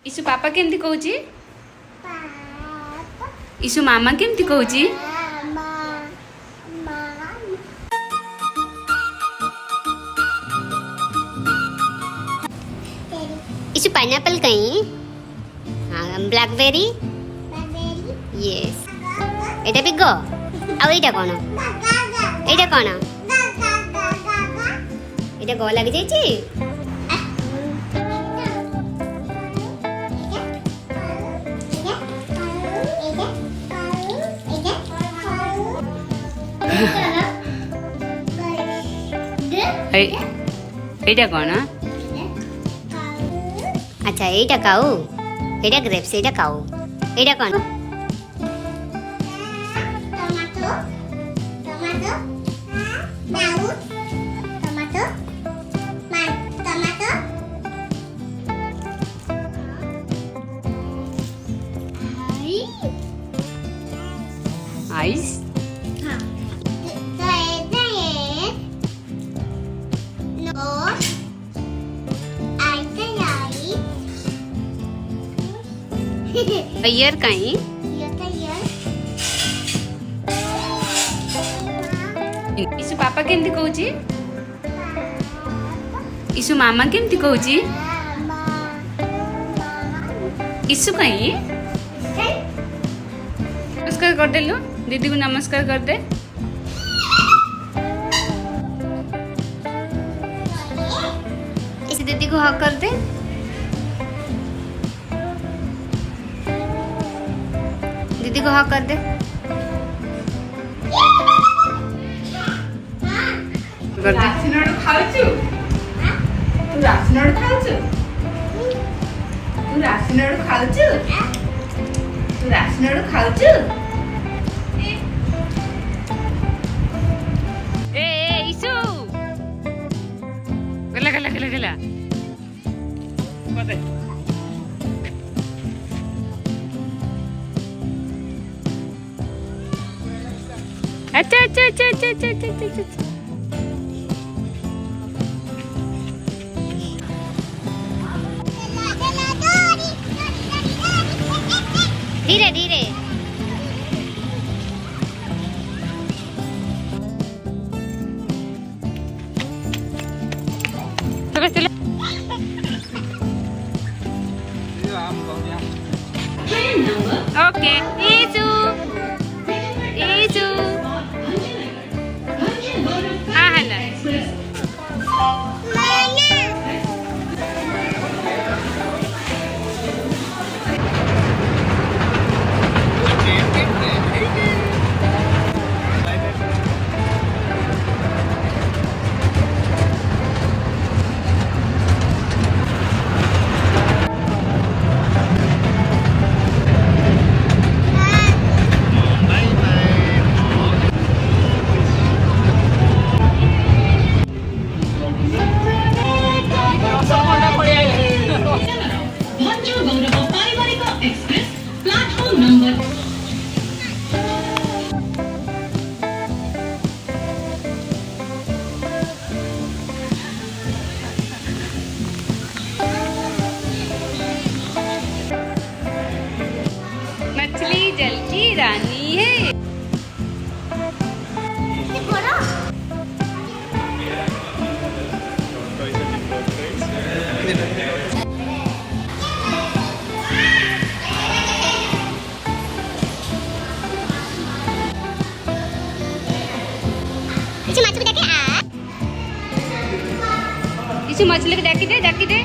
Issue पापा केमती कहूची issue मामा केमती कहूची इशु पाइनएप्पल कहीं ब्लैकबेरी यस एटा बिग आ एटा कोन एटा कोन एटा गो लग जाई छी एटा कोन अच्छा एटा काऊ एटा ग्रेप्स एटा काऊ एटा कोन tomato tomato now tomato tomato आइस हां तो ये नो ईयर कहीं इशु पापा केमती कहूची इशु मामा केमती कहूची इशु कहीं नमस्कार कर दे लो दीदी को नमस्कार कर दे इस दीदी को हक कर दे दीदी को हक कर दे रासिनोड खाउछु तू रासिनोड खाउछु तू रासिनोड खाउछु तू रासिनोड खाउछु ए इशु गला गला गला गला पते अच्छा अच्छा अच्छा अच्छा अच्छा अच्छा अच्छा धीरे धीरे चलो चलो ओके इशु इशु हाँ हला मछली जल की रानी है इसे मछली को डाकी दे डाकी दे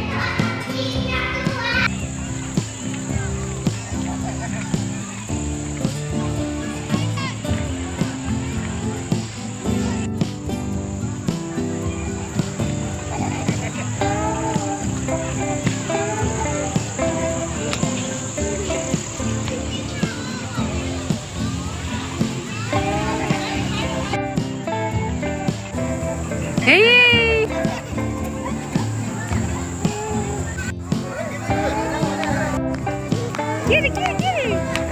Hey! Get it, get it, get it!